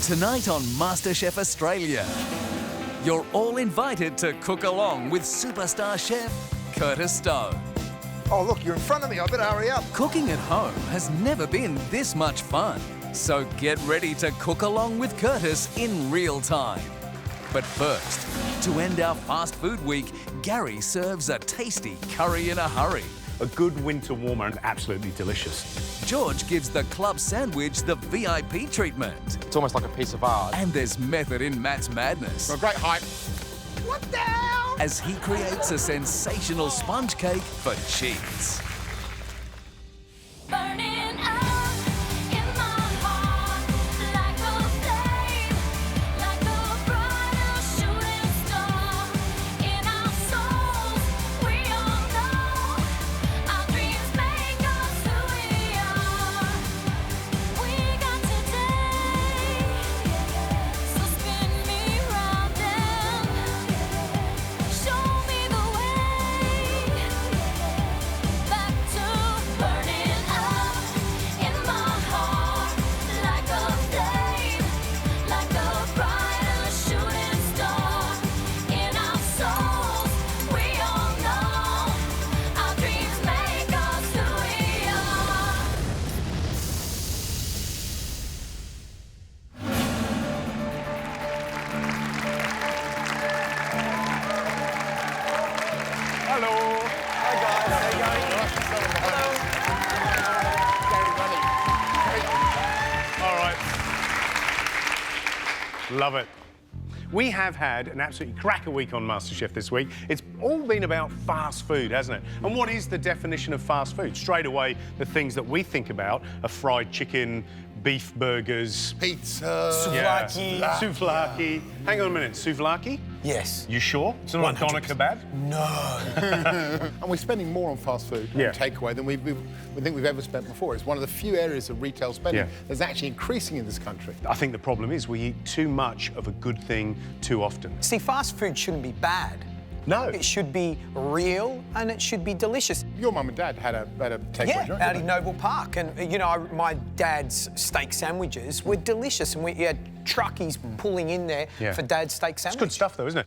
Tonight on MasterChef Australia, you're all invited to cook along with superstar chef Curtis Stone. Oh, look, you're in front of me. I better hurry up. Cooking at home has never been this much fun. So get ready to cook along with Curtis in real time. But first, to end our fast food week, Gary serves a tasty curry in a hurry. A good winter warmer and absolutely delicious. George gives the club sandwich the VIP treatment. It's almost like a piece of art. And there's method in Matt's madness. A great hype. What the hell? As he creates a sensational sponge cake for cheese. Burning up in my heart like a flame, like a brighter shooting star in our souls. We all know our dreams make us who we are. We got today, so spin me round and show me the way back to burning up in my heart like a flame, like a brighter shooting star in our souls. We all know our dreams make us who we are. Hello. Hi, guys. How you going? All right. Love it. We have had an absolutely cracker week on MasterChef this week. It's all been about fast food, hasn't it? And what is the definition of fast food? Straight away, the things that we think about are fried chicken, beef burgers, Pizza. souvlaki. Souvlaki. Hang on a minute, souvlaki? Yes. You sure? It's not a doner kebab? No. And we're spending more on fast food Yeah. and takeaway than we think we've ever spent before. It's one of the few areas of retail spending Yeah. that's actually increasing in this country. I think the problem is we eat too much of a good thing too often. See, fast food shouldn't be bad. No. It should be real and it should be delicious. Your mum and dad had a takeaway Yeah, joint, out didn't in they? Noble Park. And, you know, my dad's steak sandwiches were delicious. And we had truckies pulling in there Yeah. for dad's steak It's sandwich. good stuff, though, isn't it?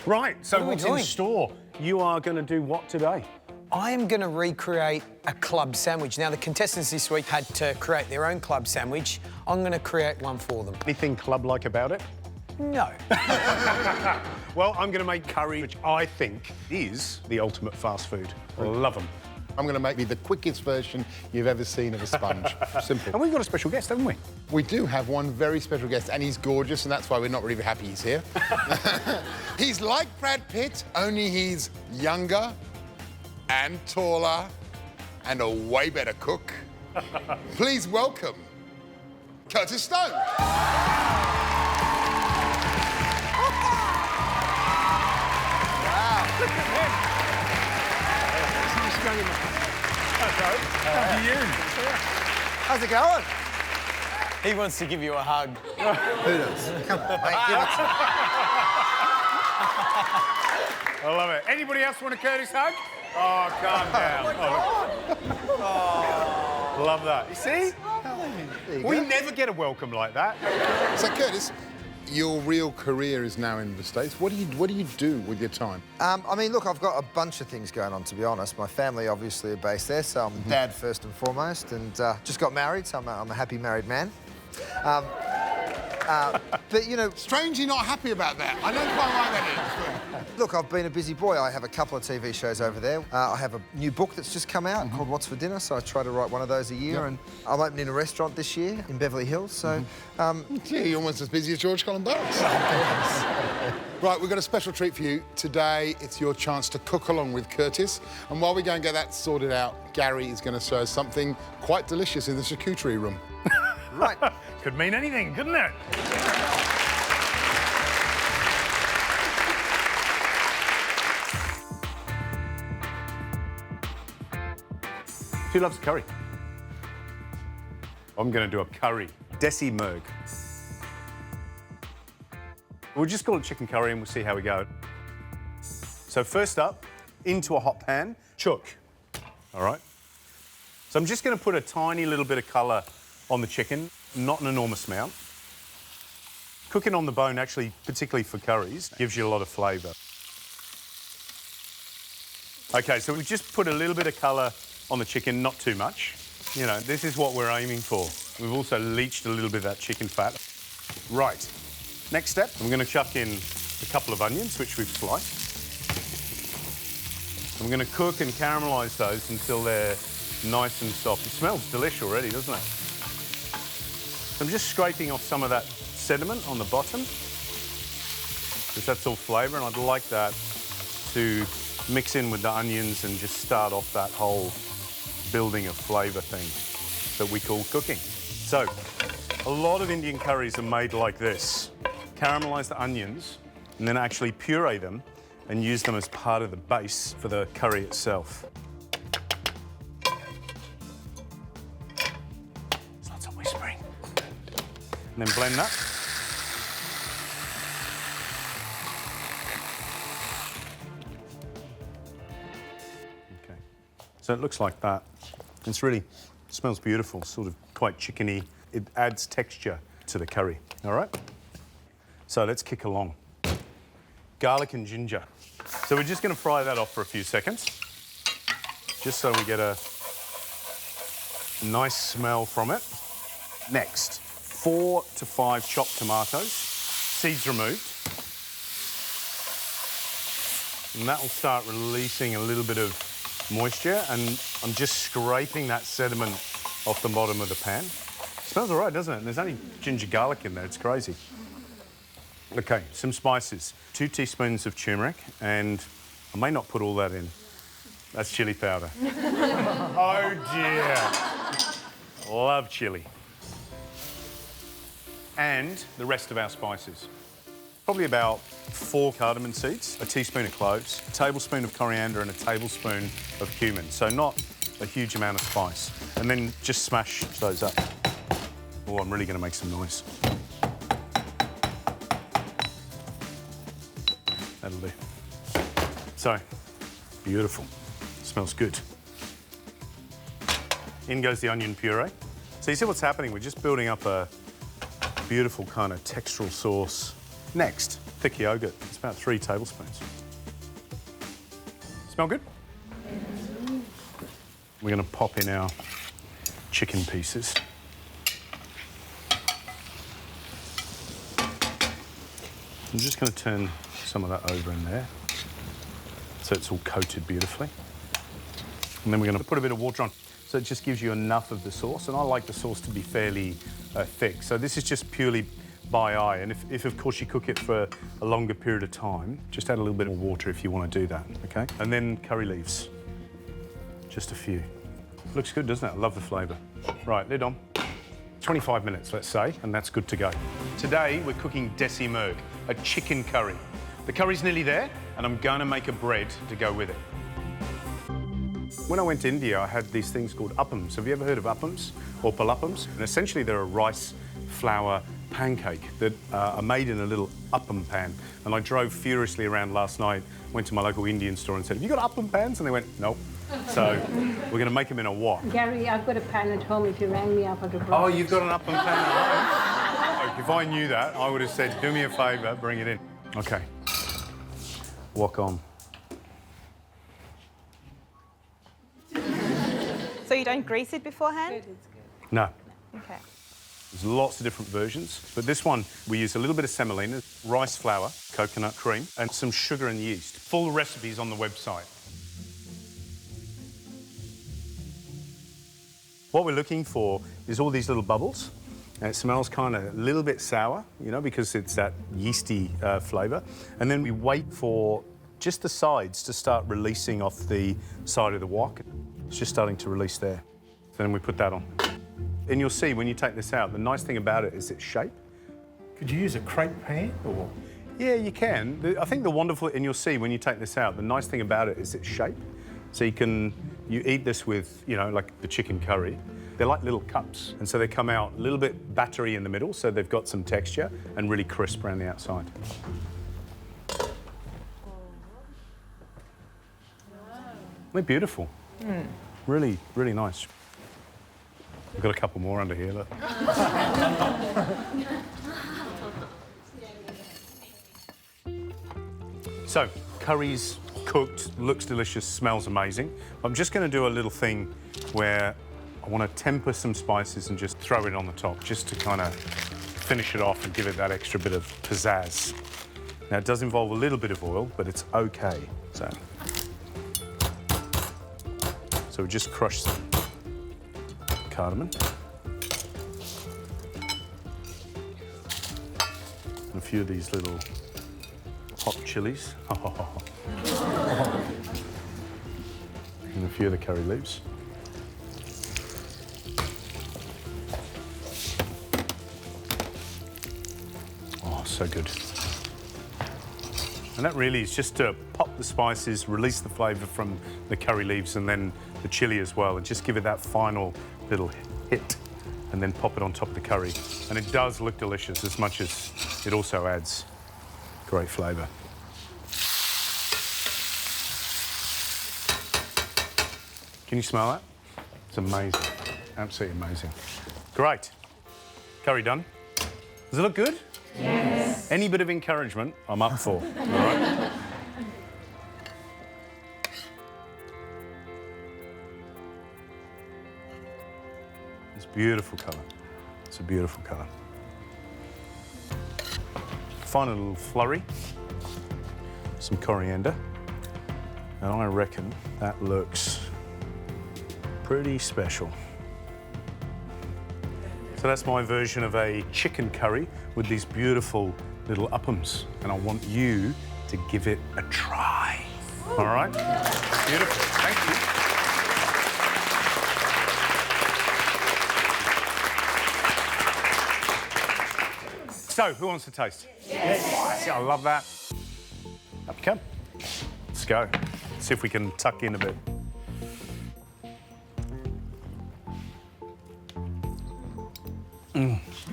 Right, so What are we what's in doing? store? You are going to do what today? I am going to recreate a club sandwich. Now, the contestants this week had to create their own club sandwich. I'm going to create one for them. Anything club-like about it? No. Well, I'm going to make curry, which I think is the ultimate fast food. Love them. I'm going to make you the quickest version you've ever seen of a sponge. Simple. And we've got a special guest, haven't we? We do have one very special guest, and he's gorgeous, and that's why we're not really happy he's here. He's like Brad Pitt, only he's younger and taller and a way better cook. Please welcome Curtis Stone. Look at him. How are you? How's it going? He wants to give you a hug. Who does? Come on, mate, give it to me. I love it. Anybody else want a Curtis hug? Oh, calm down. Oh, love that. You see? There you We go. never get a welcome like that. So, Curtis, your real career is now in the States. What do you do with your time? I mean, look, I've got a bunch of things going on, to be honest. My family obviously are based there, so I'm a dad first and foremost, and just got married, so I'm a happy married man. But, you know... Strangely not happy about that. I know quite why that is. Look, I've been a busy boy. I have a couple of TV shows over there. I have a new book that's just come out called What's for Dinner, so I try to write one of those a year, and I'm opening a restaurant this year in Beverly Hills, so... Yeah, you're almost as busy as George Calombaris. Right, we've got a special treat for you. Today, it's your chance to cook along with Curtis. And while we go and get that sorted out, Gary is going to serve something quite delicious in the charcuterie room. Right. Could mean anything, couldn't it? Who loves curry? I'm going to do a curry. Desi Merg. We'll just call it chicken curry and we'll see how we go. So first up, into a hot pan, chook. All right? So I'm just going to put a tiny little bit of colour on the chicken, not an enormous amount. Cooking on the bone, actually, particularly for curries, gives you a lot of flavour. OK, so we've just put a little bit of colour on the chicken, not too much. You know, this is what we're aiming for. We've also leached a little bit of that chicken fat. Right, next step, I'm going to chuck in a couple of onions, which we've sliced. I'm going to cook and caramelise those until they're nice and soft. It smells delish already, doesn't it? So I'm just scraping off some of that sediment on the bottom, because that's all flavour, and I'd like that to mix in with the onions and just start off that whole building of flavour thing that we call cooking. So, a lot of Indian curries are made like this. Caramelise the onions and then actually puree them and use them as part of the base for the curry itself. There's lots of whispering. And then blend that. Okay. So it looks like that. It's really, smells beautiful, sort of quite chickeny. It adds texture to the curry, all right? So let's kick along. Garlic and ginger. So we're just going to fry that off for a few seconds, just so we get a nice smell from it. Next, 4 to 5 chopped tomatoes, seeds removed. And that will start releasing a little bit of moisture, and I'm just scraping that sediment off the bottom of the pan. Smells all right, doesn't it? And there's only ginger garlic in there, it's crazy. OK, some spices. 2 teaspoons of turmeric, and I may not put all that in. That's chilli powder. Oh dear. Love chilli. And the rest of our spices. Probably about 4 cardamom seeds, a teaspoon of cloves, a tablespoon of coriander and a tablespoon of cumin. So not a huge amount of spice. And then just smash those up. Oh, I'm really going to make some noise. That'll do. So, beautiful. Smells good. In goes the onion puree. So you see what's happening? We're just building up a beautiful kind of textural sauce. Next, thick yogurt. It's about 3 tablespoons. Smell good? We're going to pop in our chicken pieces. I'm just going to turn some of that over in there so it's all coated beautifully. And then we're going to put a bit of water on. So it just gives you enough of the sauce, and I like the sauce to be fairly thick. So this is just purely by eye, and if of course you cook it for a longer period of time, just add a little bit of water if you want to do that, okay? And then curry leaves, just a few. Looks good, doesn't it? I love the flavour. Right, lid on. 25 minutes, let's say, and that's good to go. Today, we're cooking desi merg, a chicken curry. The curry's nearly there, and I'm going to make a bread to go with it. When I went to India, I had these things called Upams. Have you ever heard of Upams or Palapams? And essentially, they're a rice flour pancake that are made in a little Uppam pan. And I drove furiously around last night, went to my local Indian store and said, have you got Uppam pans? And they went, nope. So we're going to make them in a wok. Gary, I've got a pan at home if you rang me up. I could Oh, you've got an Uppam pan at home? If I knew that, I would have said, do me a favour, bring it in. OK. Wok on. So you don't grease it beforehand? No. Okay. There's lots of different versions, but this one, we use a little bit of semolina, rice flour, coconut cream, and some sugar and yeast. Full recipes on the website. What we're looking for is all these little bubbles, and it smells kind of a little bit sour, you know, because it's that yeasty flavour. And then we wait for just the sides to start releasing off the side of the wok. It's just starting to release there. Then we put that on. And you'll see when you take this out, the nice thing about it is its shape. Could you use a crepe pan or? Yeah, you can. I think the wonderful, and you'll see when you take this out, the nice thing about it is its shape. So you eat this with, you know, like the chicken curry. They're like little cups, and so they come out a little bit battery in the middle, so they've got some texture and really crisp around the outside. They're beautiful. Really, really nice. I've got a couple more under here, look. So, curry's cooked, looks delicious, smells amazing. I'm just going to do a little thing where I want to temper some spices and just throw it on the top, just to kind of finish it off and give it that extra bit of pizzazz. Now, it does involve a little bit of oil, but it's okay. So we just crush some cardamom. And a few of these little hot chilies. And a few of the curry leaves. Oh, so good. And that really is just to pop the spices, release the flavour from the curry leaves and then the chilli as well, and just give it that final little hit, and then pop it on top of the curry. And it does look delicious as much as it also adds great flavour. Can you smell that? It's amazing. Absolutely amazing. Great. Curry done. Does it look good? Yes. Any bit of encouragement, I'm up for. All right? It's a beautiful colour. It's a beautiful colour. Final little flurry. Some coriander. And I reckon that looks pretty special. So that's my version of a chicken curry with these beautiful little Upams. And I want you to give it a try. All right? Beautiful. Thank you. So, who wants to taste? Yes. I love that. Up you come. Let's go. See if we can tuck in a bit.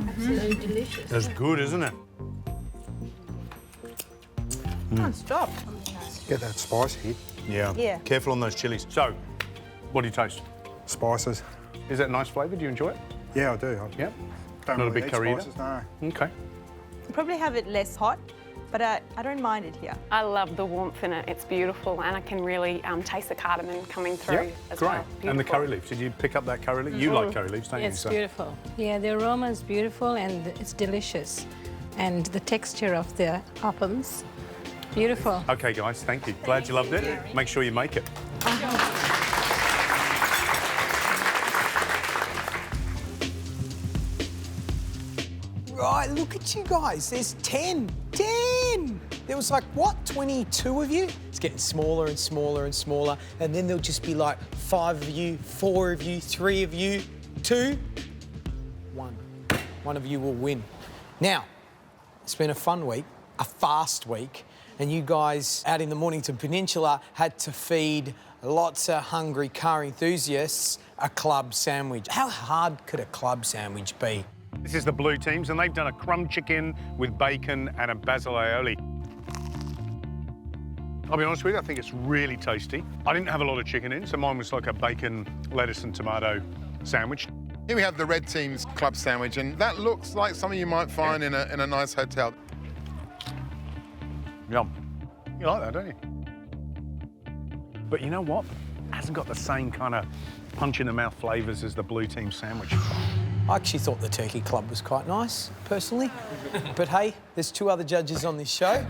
Absolutely delicious. That's good, isn't it? Stop. Get that spice hit. Yeah. Yeah. Careful on those chilies. So, what do you taste? Spices. Is that nice flavour? Do you enjoy it? Yeah, I do. Yeah. Don't Not a really big eat curry spices, no. Okay. You probably have it less hot, but I don't mind it here. I love the warmth in it. It's beautiful, and I can really taste the cardamom coming through Yeah, as great. well. And the Beautiful. curry leaves. Did you pick up that curry leaf? You like curry leaves, don't you? It's beautiful. Yeah, the aroma is beautiful and it's delicious. And the texture of the Upams, beautiful. Okay, guys, thank you. Glad you loved it. Make sure you make it. Right, look at you guys. There's 10. 10! There was like, what, 22 of you? It's getting smaller and smaller and smaller. And then there'll just be like 5 of you, 4 of you, 3 of you, 2, 1. One of you will win. Now, it's been a fun week, a fast week, and you guys out in the Mornington Peninsula had to feed lots of hungry car enthusiasts a club sandwich. How hard could a club sandwich be? This is the blue teams, and they've done a crumb chicken with bacon and a basil aioli. I'll be honest with you, I think it's really tasty. I didn't have a lot of chicken in, so mine was like a bacon, lettuce and tomato sandwich. Here we have the red team's club sandwich, and that looks like something you might find in a nice hotel. Yum. You like that, don't you? But you know what? It hasn't got the same kind of punch-in-the-mouth flavours as the blue team sandwich. I actually thought the turkey club was quite nice, personally. But hey, there's 2 other judges on this show.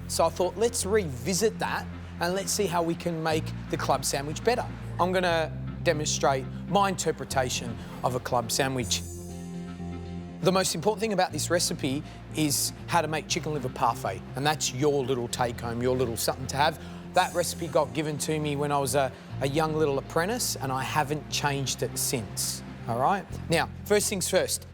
So I thought, let's revisit that and let's see how we can make the club sandwich better. I'm gonna demonstrate my interpretation of a club sandwich. The most important thing about this recipe is how to make chicken liver parfait, and that's your little take-home, your little something to have. That recipe got given to me when I was a young little apprentice, and I haven't changed it since. All right? Now, first things first.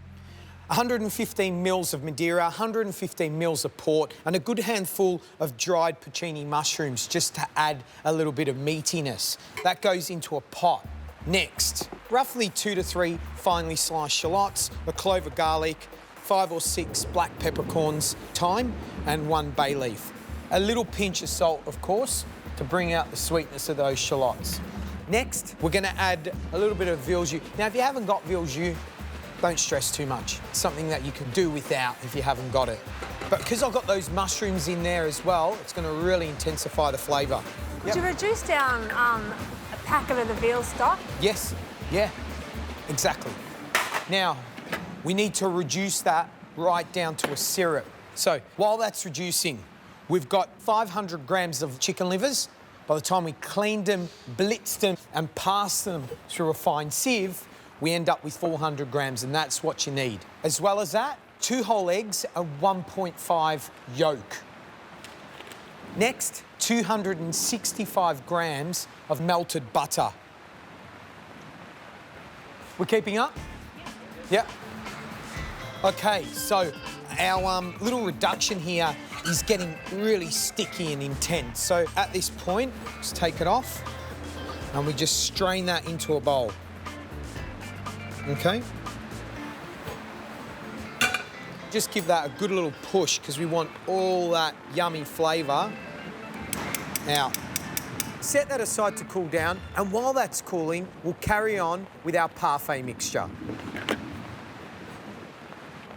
115 mils of Madeira, 115 mils of port, and a good handful of dried porcini mushrooms just to add a little bit of meatiness. That goes into a pot. Next, roughly 2 to 3 finely sliced shallots, a clove of garlic, 5 or 6 black peppercorns, thyme, and 1 bay leaf. A little pinch of salt, of course, to bring out the sweetness of those shallots. Next, we're gonna add a little bit of veal jus. Now, if you haven't got veal jus, Don't stress too much. It's something that you can do without if you haven't got it. But because I've got those mushrooms in there as well, it's going to really intensify the flavour. Did you reduce down a packet of the veal stock? Yes, yeah, exactly. Now, we need to reduce that right down to a syrup. So while that's reducing, we've got 500 grams of chicken livers. By the time we cleaned them, blitzed them, and passed them through a fine sieve, we end up with 400 grams, and that's what you need. As well as that, 2 whole eggs and 1.5 yolk. Next, 265 grams of melted butter. We're keeping up? Yep. Okay, so our little reduction here is getting really sticky and intense. So at this point, just take it off and we just strain that into a bowl. Okay? Just give that a good little push because we want all that yummy flavour out. Set that aside to cool down, and while that's cooling, we'll carry on with our parfait mixture.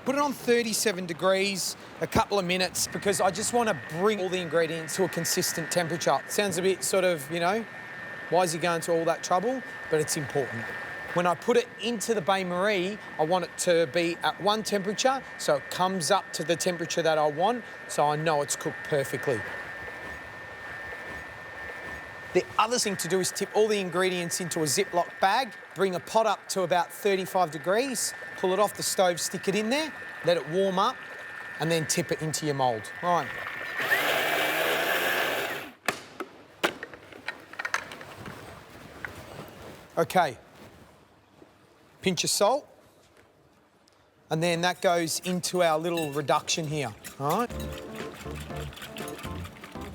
Put it on 37 degrees, a couple of minutes, because I just want to bring all the ingredients to a consistent temperature. Sounds a bit sort of, you know, why is he going to all that trouble? But it's important. When I put it into the bain-marie, I want it to be at one temperature, so it comes up to the temperature that I want, so I know it's cooked perfectly. The other thing to do is tip all the ingredients into a Ziploc bag, bring a pot up to about 35 degrees, pull it off the stove, stick it in there, let it warm up, and then tip it into your mould. Right. Okay. Pinch of salt. And then that goes into our little reduction here, all right?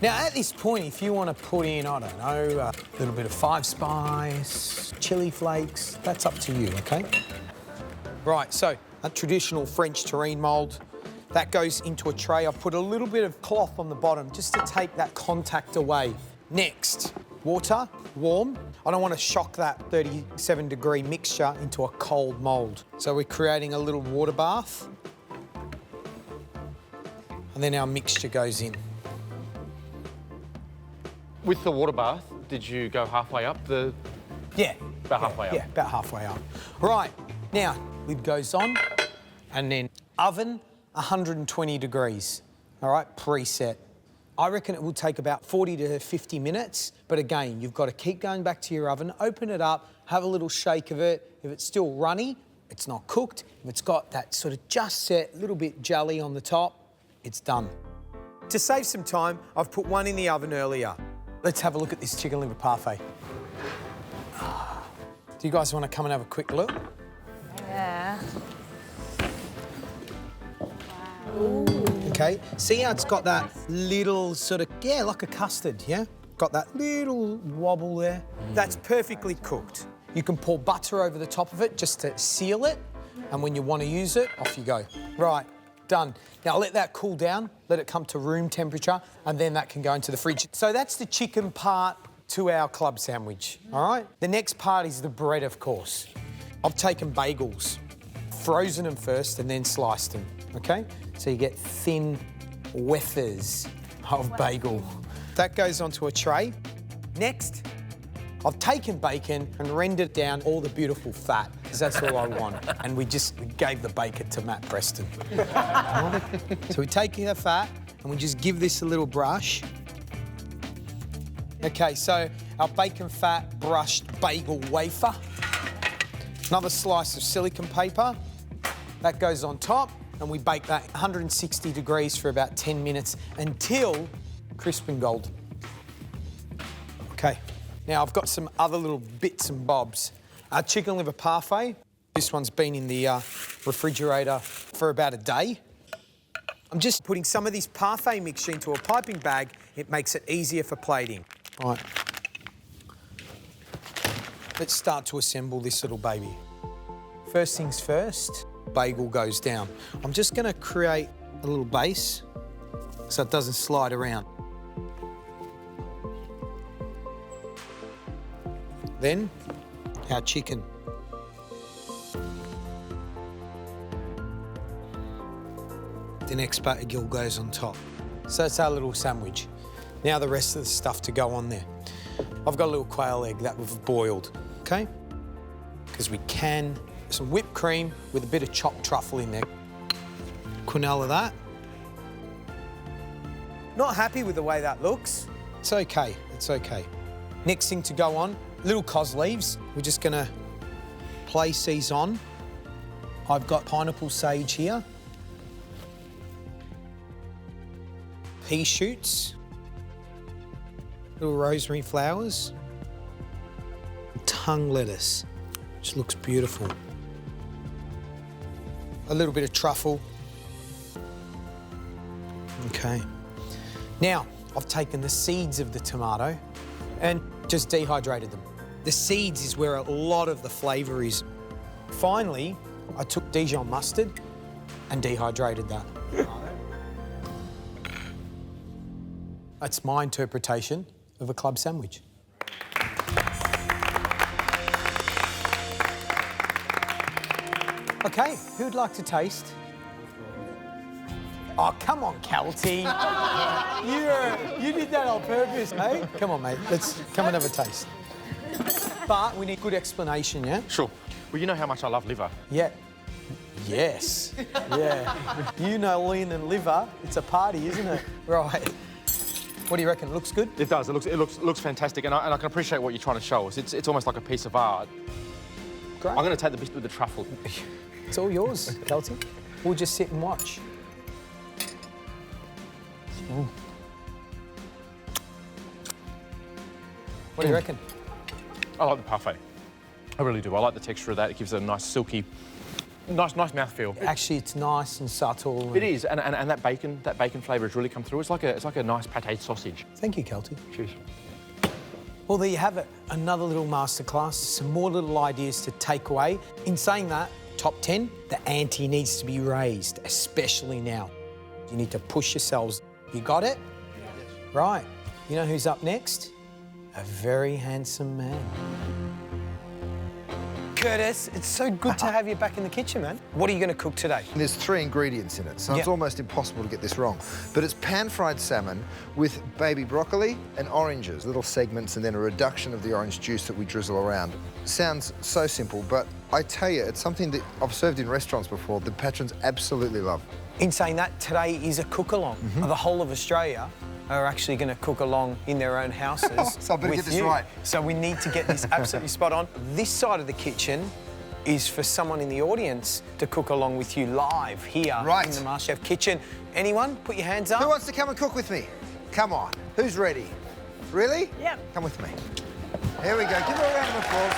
Now, at this point, if you want to put in, I don't know, a little bit of 5-spice, chili flakes, that's up to you, OK? Right, so a traditional French terrine mould, that goes into a tray. I put a little bit of cloth on the bottom just to take that contact away. Next, water, warm. I don't want to shock that 37-degree mixture into a cold mould. So we're creating a little water bath. And then our mixture goes in. With the water bath, did you go halfway up the... Yeah. About halfway up? Yeah, about halfway up. Right, now, lid goes on, and then oven, 120 degrees, all right, preset. I reckon it will take about 40 to 50 minutes, but again, you've got to keep going back to your oven, open it up, have a little shake of it. If it's still runny, it's not cooked. If it's got that sort of just set, little bit jelly on the top, it's done. To save some time, I've put one in the oven earlier. Let's have a look at this chicken liver parfait. Do you guys want to come and have a quick look? Yeah. Okay, see how it's got that little sort of, yeah, like a custard, yeah? Got that little wobble there. That's perfectly cooked. You can pour butter over the top of it just to seal it, and when you want to use it, off you go. Right, done. Now let that cool down, let it come to room temperature, and then that can go into the fridge. So that's the chicken part to our club sandwich, all right? The next part is the bread, of course. I've taken bagels, frozen them first and then sliced them, okay? So you get thin wafers of bagel. That goes onto a tray. Next, I've taken bacon and rendered down all the beautiful fat, because that's all I want. And we gave the bacon to Matt Preston. So we take the fat and we just give this a little brush. Okay, so our bacon fat brushed bagel wafer. Another slice of silicone paper. That goes on top, and we bake that 160 degrees for about 10 minutes until crisp and golden. Okay, now I've got some other little bits and bobs. Our chicken liver parfait. This one's been in the refrigerator for about a day. I'm just putting some of this parfait mixture into a piping bag. It makes it easier for plating. All right. Let's start to assemble this little baby. First things first, bagel goes down. I'm just going to create a little base so it doesn't slide around. Then, our chicken. then espargil goes on top. So that's our little sandwich. Now the rest of the stuff to go on there. I've got a little quail egg that we've boiled, okay? Because we can. Some whipped cream with a bit of chopped truffle in there. Quinella that. Not happy with the way that looks. It's okay, it's okay. Next thing to go on, little cos leaves. We're just gonna place these on. I've got pineapple sage here. Pea shoots. Little rosemary flowers. Tongue lettuce, which looks beautiful. A little bit of truffle. Okay. Now, I've taken the seeds of the tomato and just dehydrated them. The seeds is where a lot of the flavour is. Finally, I took Dijon mustard and dehydrated that. That's my interpretation of a club sandwich. Okay, who'd like to taste? Oh, come on, Kelty. You did that on purpose, eh? Come on, mate. Let's come and have a taste. But we need good explanation, yeah? Sure. Well, you know how much I love liver. Yeah. Yes. Yeah. You know lean and liver. It's a party, isn't it? Right. What do you reckon? It looks good? It does. It looks fantastic, and I can appreciate what you're trying to show us. It's almost like a piece of art. Great. I'm going to take the bit with the truffle. It's all yours, Kelty. We'll just sit and watch. Mm. What do you reckon? I like the parfait. I really do. I like the texture of that. It gives it a nice silky, nice mouthfeel. Actually, it's nice and subtle. It is, and that bacon flavour has really come through. It's like a nice pate sausage. Thank you, Kelty. Cheers. Well, there you have it. Another little masterclass. Some more little ideas to take away. In saying that, top 10, the ante needs to be raised, especially now. You need to push yourselves. You got it? Yes. Right. You know who's up next? A very handsome man. Curtis, it's so good to have you back in the kitchen, man. What are you going to cook today? There's 3 ingredients in it, so it's almost impossible to get this wrong. But it's pan-fried salmon with baby broccoli and oranges, little segments, and then a reduction of the orange juice that we drizzle around. Sounds so simple, but I tell you, it's something that I've served in restaurants before. The patrons absolutely love. In saying that, today is a cook-along. The whole of Australia are actually going to cook along in their own houses. So I better get this right. So we need to get this absolutely spot on. This side of the kitchen is for someone in the audience to cook along with you live here in the MasterChef kitchen. Anyone? Put your hands up. Who wants to come and cook with me? Come on. Who's ready? Really? Yep. Come with me. Here we go. Give her a round of applause.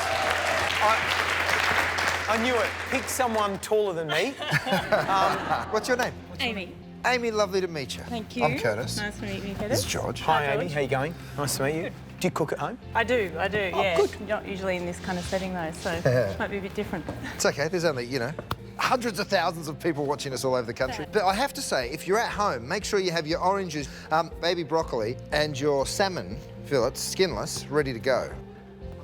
I knew it. Pick someone taller than me. What's your name? Amy. Amy, lovely to meet you. Thank you. I'm Curtis. Nice to meet you, Curtis. It's George. Hi, Amy. How you going? Nice to meet you. Good. Do you cook at home? I do, yeah. Good. Not usually in this kind of setting, though, so it might be a bit different. It's okay. There's only, you know, hundreds of thousands of people watching us all over the country. But I have to say, if you're at home, make sure you have your oranges, baby broccoli, and your salmon fillets, skinless, ready to go.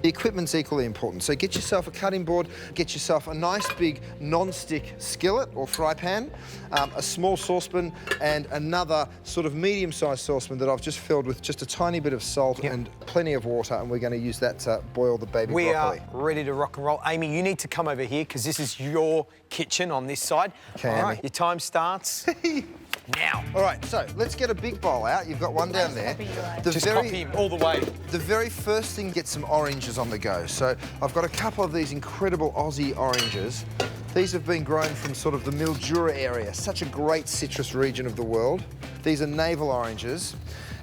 The equipment's equally important, so get yourself a cutting board, get yourself a nice big non-stick skillet or fry pan, a small saucepan, and another sort of medium-sized saucepan that I've just filled with just a tiny bit of salt and plenty of water, and we're going to use that to boil the baby broccoli. We are ready to rock and roll. Amy, you need to come over here because this is your kitchen on this side. Okay, all right, Amy. your time starts now. All right, so let's get a big bowl out. You've got one down there. Just copy him all the way. The very first thing, get some oranges on the go. So I've got a couple of these incredible Aussie oranges. These have been grown from sort of the Mildura area, such a great citrus region of the world. These are navel oranges,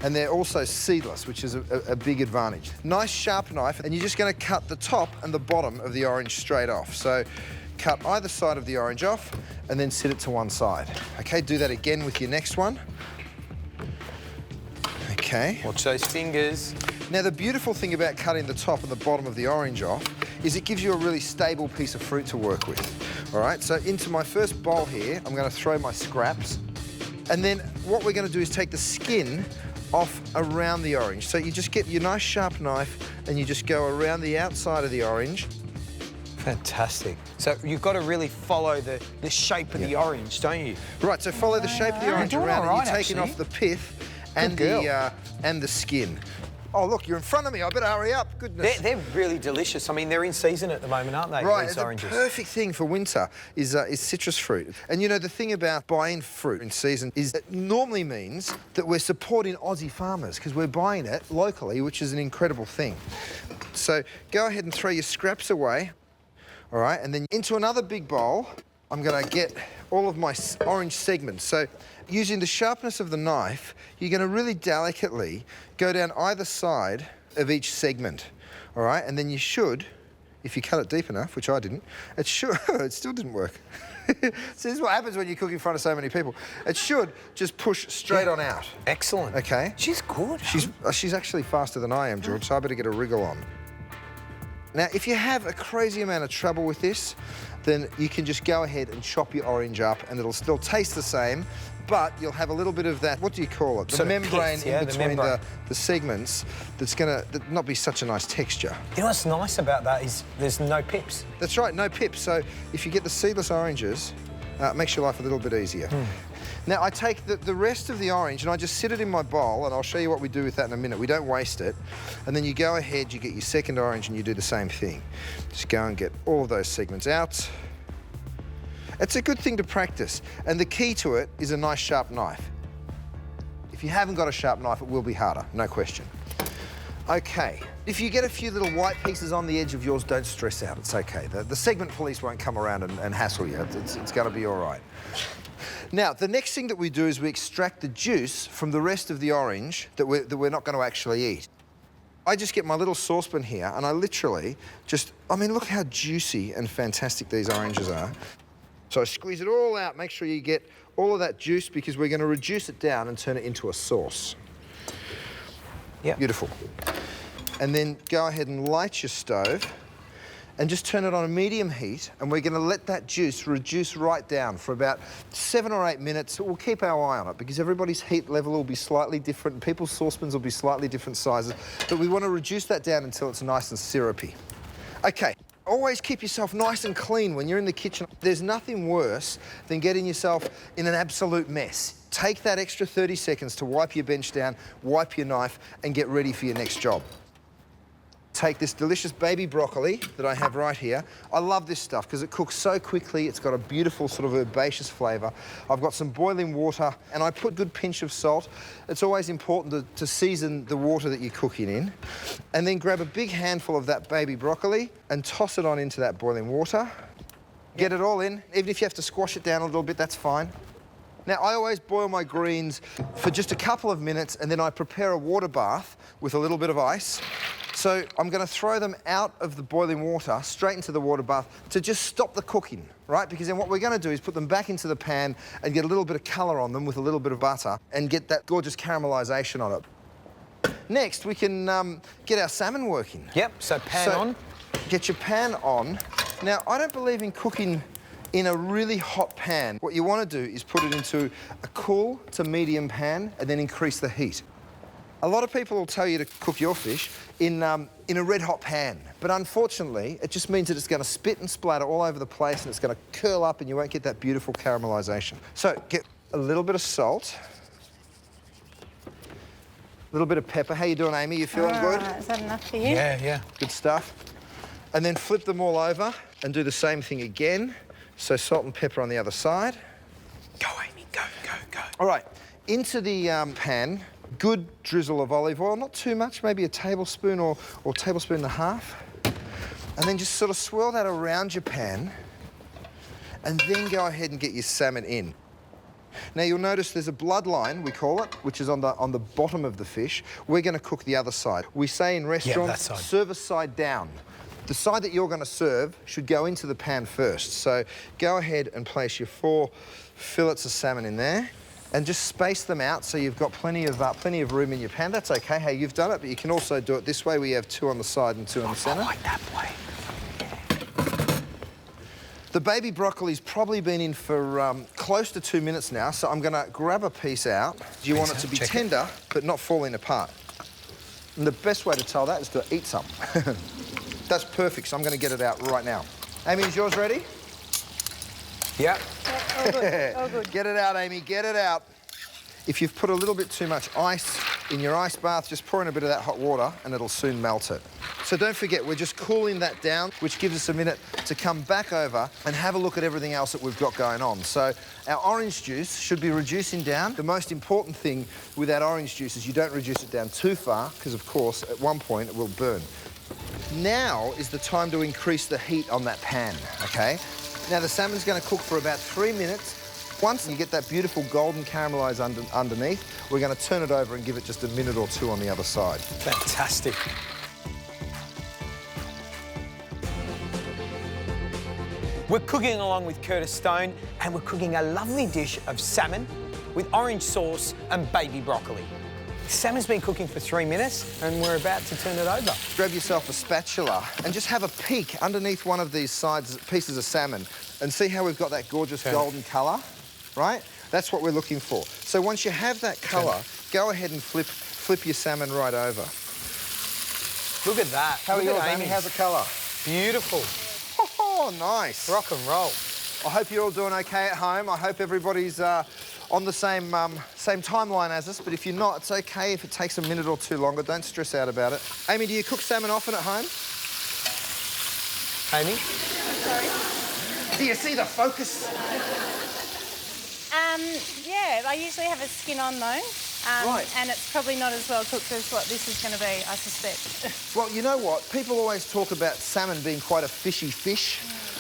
and they're also seedless, which is a big advantage. Nice sharp knife, and you're just going to cut the top and the bottom of the orange straight off. So cut either side of the orange off, and then sit it to one side. Okay, do that again with your next one. Okay. Watch those fingers. Now, the beautiful thing about cutting the top and the bottom of the orange off is it gives you a really stable piece of fruit to work with. All right, so into my first bowl here, I'm going to throw my scraps. And then what we're going to do is take the skin off around the orange. So you just get your nice sharp knife and you just go around the outside of the orange. Fantastic. So you've got to really follow the shape of the orange, don't you? Right, so follow the shape of the orange doing around all right, and you're taking actually. off the pith and girl. the skin. Oh, look, you're in front of me. I better hurry up. Goodness. They're really delicious. I mean, they're in season at the moment, aren't they? Right, These the oranges. perfect thing for winter is citrus fruit. And you know, the thing about buying fruit in season is it normally means that we're supporting Aussie farmers because we're buying it locally, which is an incredible thing. So go ahead and throw your scraps away, all right? And then into another big bowl, I'm gonna get all of my orange segments. So using the sharpness of the knife, you're gonna really delicately go down either side of each segment, all right? And then you should, if you cut it deep enough, which I didn't, it should, it still didn't work. So this is what happens when you cook in front of so many people. It should just push straight on out. Excellent. Okay? She's good. She's actually faster than I am, George, so I better get a wriggle on. Now, if you have a crazy amount of trouble with this, then you can just go ahead and chop your orange up and it'll still taste the same, but you'll have a little bit of that, what do you call it? The Sort of membrane pith, yeah, in the between membrane. the segments that's gonna not be such a nice texture. You know what's nice about that is there's no pips. That's right, no pips. So if you get the seedless oranges, it makes your life a little bit easier. Now, I take the rest of the orange and I just sit it in my bowl, and I'll show you what we do with that in a minute. We don't waste it. And then you go ahead, you get your second orange and you do the same thing. Just go and get all of those segments out. It's a good thing to practice. And the key to it is a nice sharp knife. If you haven't got a sharp knife, it will be harder, no question. Okay, if you get a few little white pieces on the edge of yours, don't stress out, it's okay. The segment police won't come around and hassle you. It's gonna be all right. Now, the next thing that we do is we extract the juice from the rest of the orange that we're not gonna actually eat. I just get my little saucepan here and I literally just, I mean, look how juicy and fantastic these oranges are. So I squeeze it all out, make sure you get all of that juice because we're gonna reduce it down and turn it into a sauce. Yeah. Beautiful. And then go ahead and light your stove and just turn it on a medium heat, and we're gonna let that juice reduce right down for about 7 or 8 minutes. We'll keep our eye on it because everybody's heat level will be slightly different and people's saucepans will be slightly different sizes, but we wanna reduce that down until it's nice and syrupy. Okay, always keep yourself nice and clean when you're in the kitchen. There's nothing worse than getting yourself in an absolute mess. Take that extra 30 seconds to wipe your bench down, wipe your knife, and get ready for your next job. Take this delicious baby broccoli that I have right here. I love this stuff because it cooks so quickly. It's got a beautiful sort of herbaceous flavour. I've got some boiling water and I put a good pinch of salt. It's always important to season the water that you're cooking in. And then grab a big handful of that baby broccoli and toss it on into that boiling water. Get it all in. Even if you have to squash it down a little bit, that's fine. Now, I always boil my greens for just a couple of minutes and then I prepare a water bath with a little bit of ice. So I'm going to throw them out of the boiling water straight into the water bath to just stop the cooking, right? Because then what we're going to do is put them back into the pan and get a little bit of colour on them with a little bit of butter and get that gorgeous caramelisation on it. Next, we can get our salmon working. Yep, so pan on. Get your pan on. Now, I don't believe in cooking in a really hot pan. What you want to do is put it into a cool to medium pan and then increase the heat. A lot of people will tell you to cook your fish in a red hot pan, but unfortunately, it just means that it's going to spit and splatter all over the place and it's going to curl up and you won't get that beautiful caramelisation. So get a little bit of salt, a little bit of pepper. How you doing, Amy? You feeling good? Is that enough for you? Yeah. Good stuff. And then flip them all over and do the same thing again. So salt and pepper on the other side. Go, Amy, go. All right, into the pan, good drizzle of olive oil, not too much, maybe a tablespoon or tablespoon and a half. And then just sort of swirl that around your pan and then go ahead and get your salmon in. Now you'll notice there's a bloodline, we call it, which is on the bottom of the fish. We're going to cook the other side. We say in restaurants, serve a side down. The side that you're going to serve should go into the pan first. So go ahead and place your 4 fillets of salmon in there and just space them out so you've got plenty of room in your pan. That's okay, hey, you've done it, but you can also do it this way. We have 2 on the side and 2 on the centre. I like that way. The baby broccoli's probably been in for close to 2 minutes now, so I'm going to grab a piece out. You want it to be tender, but not falling apart. And the best way to tell that is to eat some. That's perfect, so I'm going to get it out right now. Amy, is yours ready? Yeah. All good. All good. Get it out, Amy, get it out. If you've put a little bit too much ice in your ice bath, just pour in a bit of that hot water and it'll soon melt it. So don't forget, we're just cooling that down, which gives us a minute to come back over and have a look at everything else that we've got going on. So our orange juice should be reducing down. The most important thing with that orange juice is you don't reduce it down too far, because of course, at one point it will burn. Now is the time to increase the heat on that pan, okay? Now the salmon's gonna cook for about 3 minutes. Once you get that beautiful golden caramelised underneath, we're going to turn it over and give it just a minute or two on the other side. Fantastic. We're cooking along with Curtis Stone, and we're cooking a lovely dish of salmon with orange sauce and baby broccoli. Salmon's been cooking for 3 minutes, and we're about to turn it over. Grab yourself a spatula and just have a peek underneath one of these pieces of salmon and see how we've got that gorgeous golden colour. Right? That's what we're looking for. So once you have that colour, go ahead and flip your salmon right over. Look at that. How are yours, Amy? How's the colour? Beautiful. Oh, nice. Rock and roll. I hope you're all doing okay at home. I hope everybody's on the same timeline as us, but if you're not, it's okay if it takes a minute or two longer. Don't stress out about it. Amy, do you cook salmon often at home? Amy? Sorry. Do you see the focus? Yeah, I usually have a skin on though. Right. And it's probably not as well cooked as what this is going to be, I suspect. Well, you know what? People always talk about salmon being quite a fishy fish.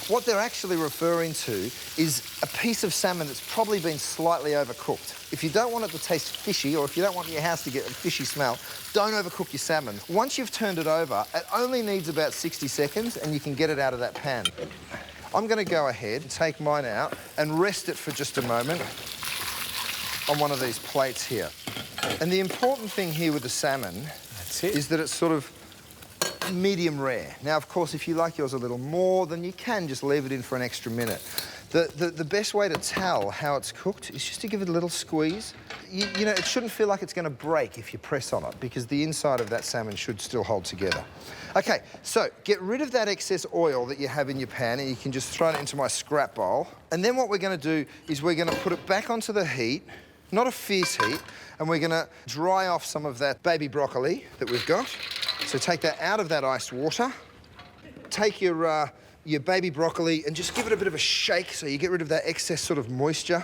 What they're actually referring to is a piece of salmon that's probably been slightly overcooked. If you don't want it to taste fishy, or if you don't want your house to get a fishy smell, don't overcook your salmon. Once you've turned it over, it only needs about 60 seconds and you can get it out of that pan. I'm going to go ahead and take mine out and rest it for just a moment on one of these plates here. And the important thing here with the salmon is that it's sort of medium rare. Now, of course, if you like yours a little more, then you can just leave it in for an extra minute. The best way to tell how it's cooked is just to give it a little squeeze. You know, it shouldn't feel like it's going to break if you press on it, because the inside of that salmon should still hold together. OK, so get rid of that excess oil that you have in your pan, and you can just throw it into my scrap bowl. And then what we're going to do is we're going to put it back onto the heat, not a fierce heat, and we're going to dry off some of that baby broccoli that we've got. So take that out of that iced water. Take your baby broccoli and just give it a bit of a shake so you get rid of that excess sort of moisture.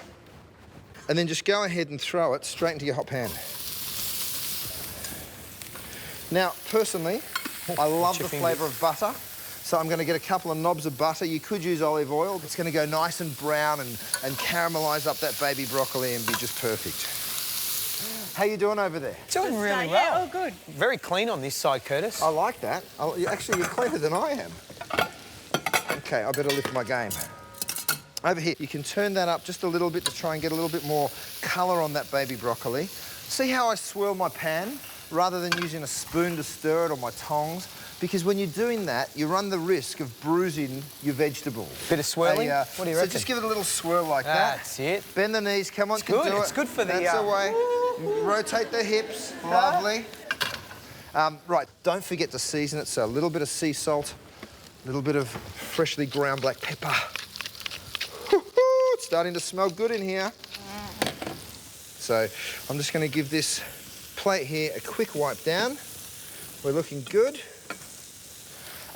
And then just go ahead and throw it straight into your hot pan. Now, personally, I love the flavour of butter, so I'm going to get a couple of knobs of butter. You could use olive oil. It's going to go nice and brown and caramelise up that baby broccoli and be just perfect. How you doing over there? Doing really well. Yeah, all good. Very clean on this side, Curtis. I like that. Actually, you're cleaner than I am. OK, I better lift my game. Over here, you can turn that up just a little bit to try and get a little bit more colour on that baby broccoli. See how I swirl my pan rather than using a spoon to stir it or my tongs? Because when you're doing that, you run the risk of bruising your vegetables. Bit of swirling? What do you reckon? So just give it a little swirl like that. That's it. Bend the knees, come on, It's good. do it. It's good for the... That's the way. Rotate the hips, lovely. Right, don't forget to season it, so a little bit of sea salt, a little bit of freshly ground black pepper. It's starting to smell good in here. So I'm just going to give this plate here a quick wipe down. We're looking good.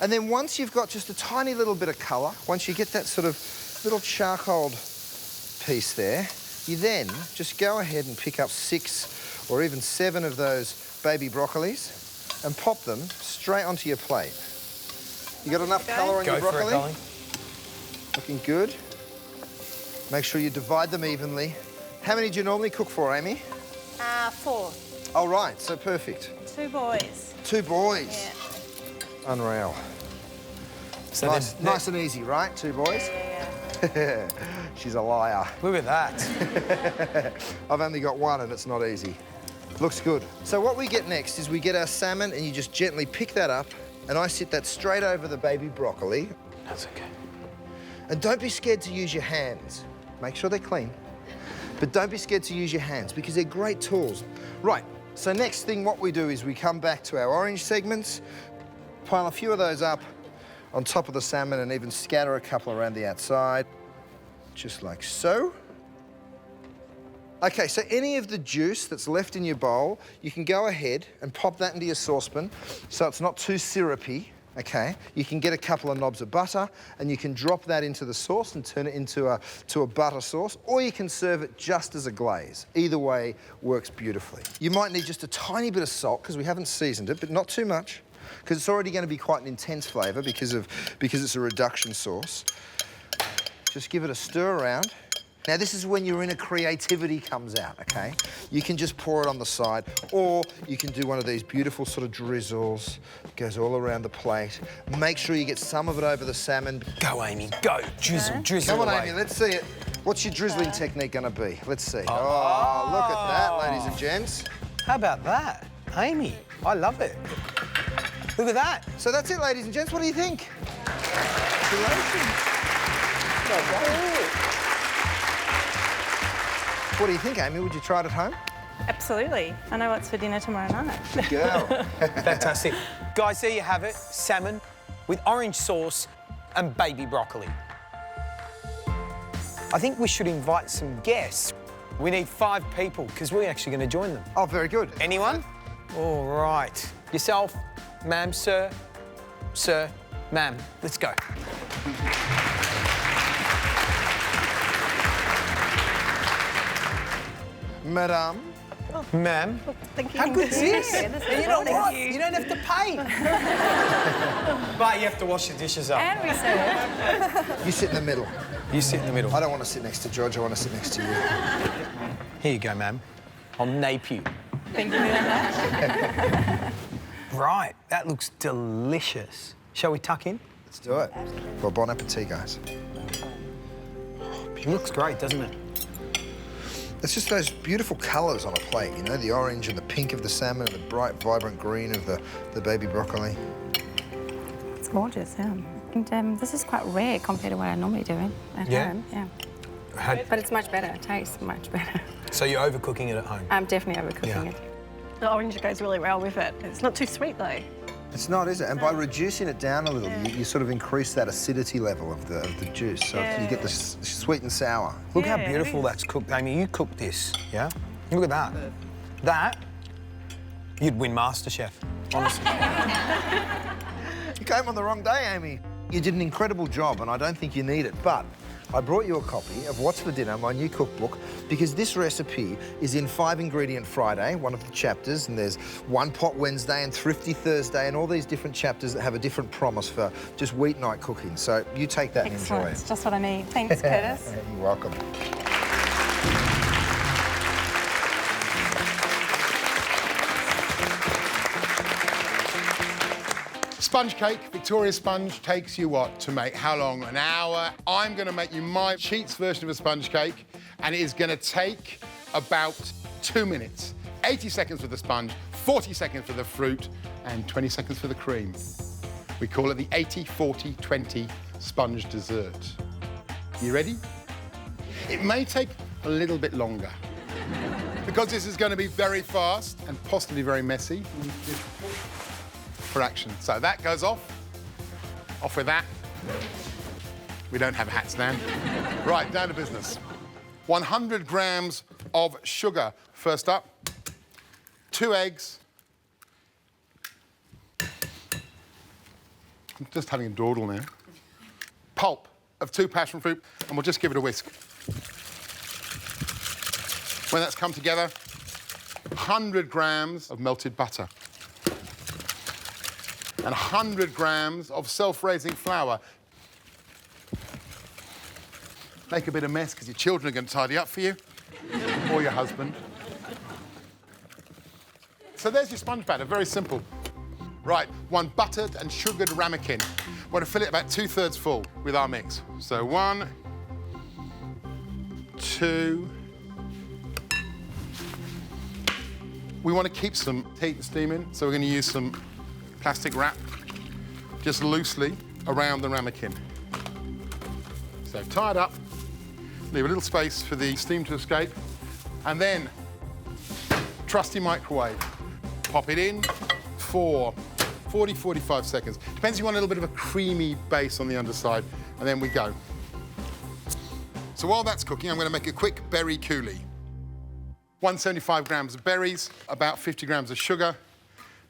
And then once you've got just a tiny little bit of colour, once you get that sort of little charcoal piece there, you then just go ahead and pick up 6 or even 7 of those baby broccolis and pop them straight onto your plate. You got enough colour on your broccoli? Go for it, Looking good. Make sure you divide them evenly. How many do you normally cook for, Amy? 4. Oh, right, so perfect. 2 boys. 2 boys? Yeah. Unreal. So nice and easy, right? 2 boys? Yeah. She's a liar. Look at that. I've only got 1 and it's not easy. Looks good. So what we get next is we get our salmon and you just gently pick that up and I sit that straight over the baby broccoli. That's okay. And don't be scared to use your hands. Make sure they're clean. But don't be scared to use your hands because they're great tools. Right, so next thing what we do is we come back to our orange segments, pile a few of those up on top of the salmon and even scatter a couple around the outside, just like so. Okay, so any of the juice that's left in your bowl, you can go ahead and pop that into your saucepan so it's not too syrupy, okay? You can get a couple of knobs of butter and you can drop that into the sauce and turn it into a butter sauce, or you can serve it just as a glaze. Either way works beautifully. You might need just a tiny bit of salt because we haven't seasoned it, but not too much, because it's already going to be quite an intense flavour because it's a reduction sauce. Just give it a stir around. Now, this is when your inner creativity comes out, okay? You can just pour it on the side, or you can do one of these beautiful sort of drizzles. It goes all around the plate. Make sure you get some of it over the salmon. Go, Amy, go. Drizzle, drizzle Come on, away. Amy, let's see it. What's your drizzling technique gonna be? Let's see. Oh, look at that, ladies and gents. How about that? Amy, I love it. Look at that. So that's it, ladies and gents. What do you think? Congratulations. Well done. What do you think, Amy? Would you try it at home? Absolutely. I know what's for dinner tomorrow night. Good girl. Fantastic. Guys, there you have it. Salmon with orange sauce and baby broccoli. I think we should invite some guests. We need 5 people because we're actually going to join them. Oh, very good. Anyone? All right. Yourself, ma'am, sir, ma'am. Let's go. Madame. Ma'am. Thank you. How good is this? Yeah, this is And you know good. what? Thank You don't have to pay. But you have to wash the dishes up. And we serve. You sit in the middle. You sit in the middle. I don't want to sit next to George. I want to sit next to you. Here you go, ma'am. I'll nape you. Thank you very much. Right, that looks delicious. Shall we tuck in? Let's do it. Well, bon appetit, guys. It looks great, doesn't it? It's just those beautiful colours on a plate, you know, the orange and the pink of the salmon and the bright, vibrant green of the baby broccoli. It's gorgeous, yeah. And this is quite rare compared to what I normally do at home. Yeah. But it's much better. It tastes much better. So you're overcooking it at home? I'm definitely overcooking it. The orange goes really well with it. It's not too sweet, though. It's not, is it? And by reducing it down a little, you sort of increase that acidity level of the juice. So you get the sweet and sour. Look how beautiful that's cooked. Amy, you cooked this, yeah? Look at that. That, you'd win MasterChef, honestly. You came on the wrong day, Amy. You did an incredible job, and I don't think you need it, but I brought you a copy of What's for Dinner, my new cookbook, because this recipe is in 5-ingredient Friday, one of the chapters, and there's One Pot Wednesday and Thrifty Thursday, and all these different chapters that have a different promise for just weeknight cooking. So you take that and enjoy Excellent. it. It's just what I need. Thanks, Curtis. You're welcome. Sponge cake, Victoria sponge takes you what to make? How long? An hour. I'm going to make you my Cheats version of a sponge cake, and it is going to take about 2 minutes. 80 seconds for the sponge, 40 seconds for the fruit, and 20 seconds for the cream. We call it the 80-40-20 sponge dessert. You ready? It may take a little bit longer. Because this is going to be very fast and possibly very messy. For action. So that goes off. Off with that. We don't have a hat stand. Right, down to business. 100 grams of sugar. First up. 2 eggs. I'm just having a dawdle now. Pulp of 2 passion fruit, and we'll just give it a whisk. When that's come together, 100 grams of melted butter. And 100 grams of self-raising flour. Make a bit of mess because your children are going to tidy up for you, or your husband. So there's your sponge batter, very simple. Right, 1 buttered and sugared ramekin. We're going to fill it about 2/3 full with our mix. So 1, 2. We want to keep some heat and steam in, so we're going to use some plastic wrap, just loosely around the ramekin. So tie it up, leave a little space for the steam to escape, and then trusty microwave. Pop it in for 40, 45 seconds. Depends if you want a little bit of a creamy base on the underside, and then we go. So while that's cooking, I'm going to make a quick berry coulis. 175 grams of berries, about 50 grams of sugar.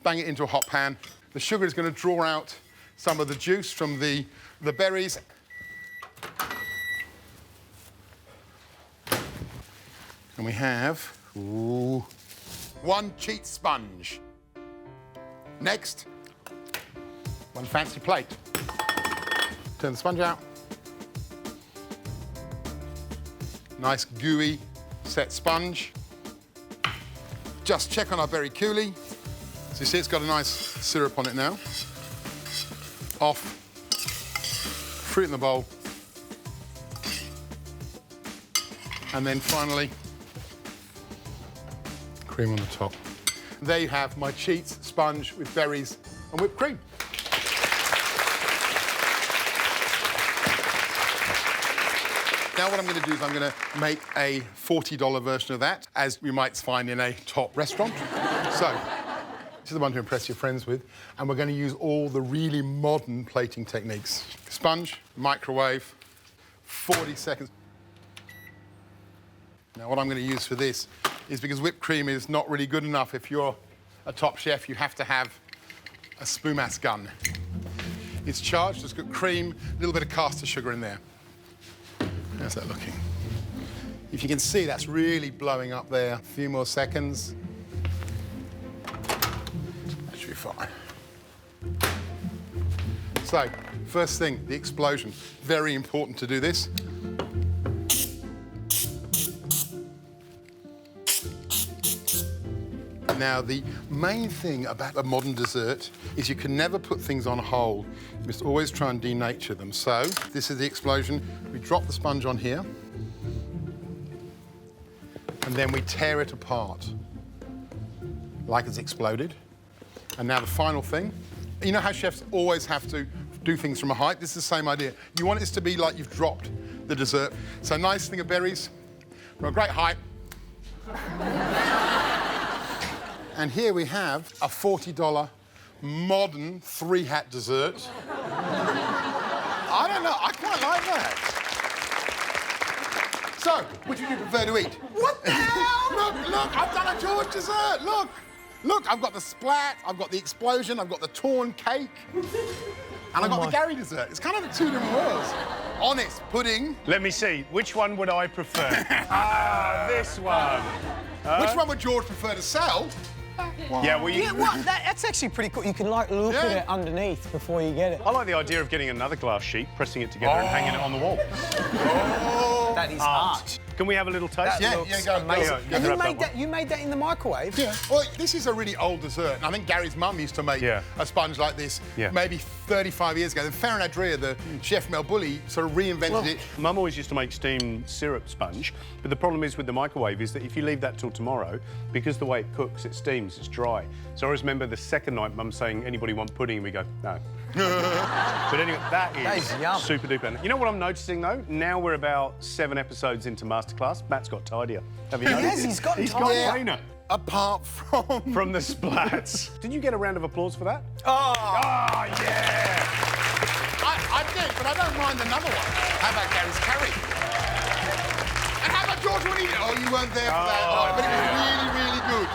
Bang it into a hot pan. The sugar is going to draw out some of the juice from the berries. And we have, one cheat sponge. Next, one fancy plate. Turn the sponge out. Nice gooey set sponge. Just check on our berry coulis. So you see it's got a nice syrup on it now. Off. Fruit in the bowl. And then finally, cream on the top. There you have my cheats sponge with berries and whipped cream. Now what I'm going to do is I'm going to make a $40 version of that, as you might find in a top restaurant. So, this is the one to impress your friends with, and we're going to use all the really modern plating techniques. Sponge, microwave, 40 seconds. Now what I'm going to use for this is, because whipped cream is not really good enough, if you're a top chef, you have to have a spumas gun. It's charged, it's got cream, a little bit of caster sugar in there. How's that looking? If you can see, that's really blowing up there. A few more seconds. That should be fine. So, first thing, the explosion. Very important to do this. Now, the main thing about a modern dessert is you can never put things on hold. You must always try and denature them. So, this is the explosion. We drop the sponge on here, and then we tear it apart, like it's exploded. And now the final thing. You know how chefs always have to do things from a height? This is the same idea. You want this to be like you've dropped the dessert. So, nice thing of berries, from a great height. And here we have a $40 modern 3-hat dessert. I don't know, I quite like that. So, which would you prefer to eat? What the hell? Look, I've done a George dessert, Look, I've got the splat, I've got the explosion, I've got the torn cake, and I've got the Gary dessert. It's kind of the two different worlds. Honest pudding. Let me see, which one would I prefer? This one. Which one would George prefer to sell? Wow. Yeah, well, that's actually pretty cool. You can, like, look at it underneath before you get it. I like the idea of getting another glass sheet, pressing it together and hanging it on the wall. That is art. Can we have a little taste? Yeah, go. Amazing. And you made that in the microwave? Yeah. Well, this is a really old dessert, and I think Gary's mum used to make a sponge like this maybe 35 years ago. Then Farron Adria, the chef Melbully, sort of reinvented it. Mum always used to make steamed syrup sponge, but the problem is with the microwave is that if you leave that till tomorrow, because the way it cooks, it steams, it's dry. So I always remember the second night, Mum saying, "Anybody want pudding?" And we go, "No." But anyway, that is yum. Super duper. You know what I'm noticing though? Now we're about 7 episodes into Masterclass. Matt's got tidier. Have you noticed? Yes, he's got cleaner. Apart from the splats. Did you get a round of applause for that? Oh, yeah! I did, but I don't mind another one. How about Gary's curry? And how about George Winnie? Oh, you weren't there for that. Oh, but it was really, really good.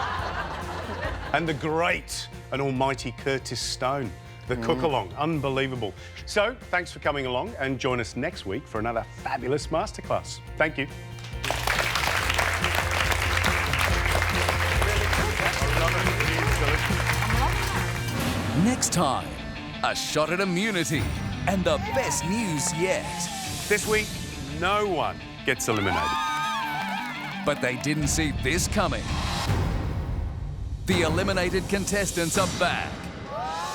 And the great and almighty Curtis Stone. The cook-along, unbelievable. So, thanks for coming along, and join us next week for another fabulous masterclass. Thank you. Next time, a shot at immunity and the best news yet. This week, no one gets eliminated. But they didn't see this coming. The eliminated contestants are back.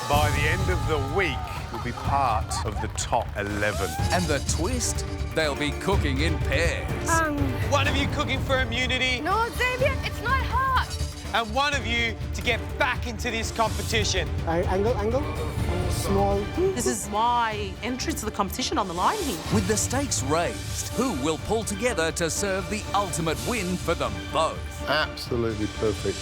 By the end of the week, we'll be part of the top 11. And the twist? They'll be cooking in pairs. One of you cooking for immunity. No, Xavier, it's not hot. And one of you to get back into this competition. Angle. Small. This is my entry to the competition on the line here. With the stakes raised, who will pull together to serve the ultimate win for them both? Absolutely perfect.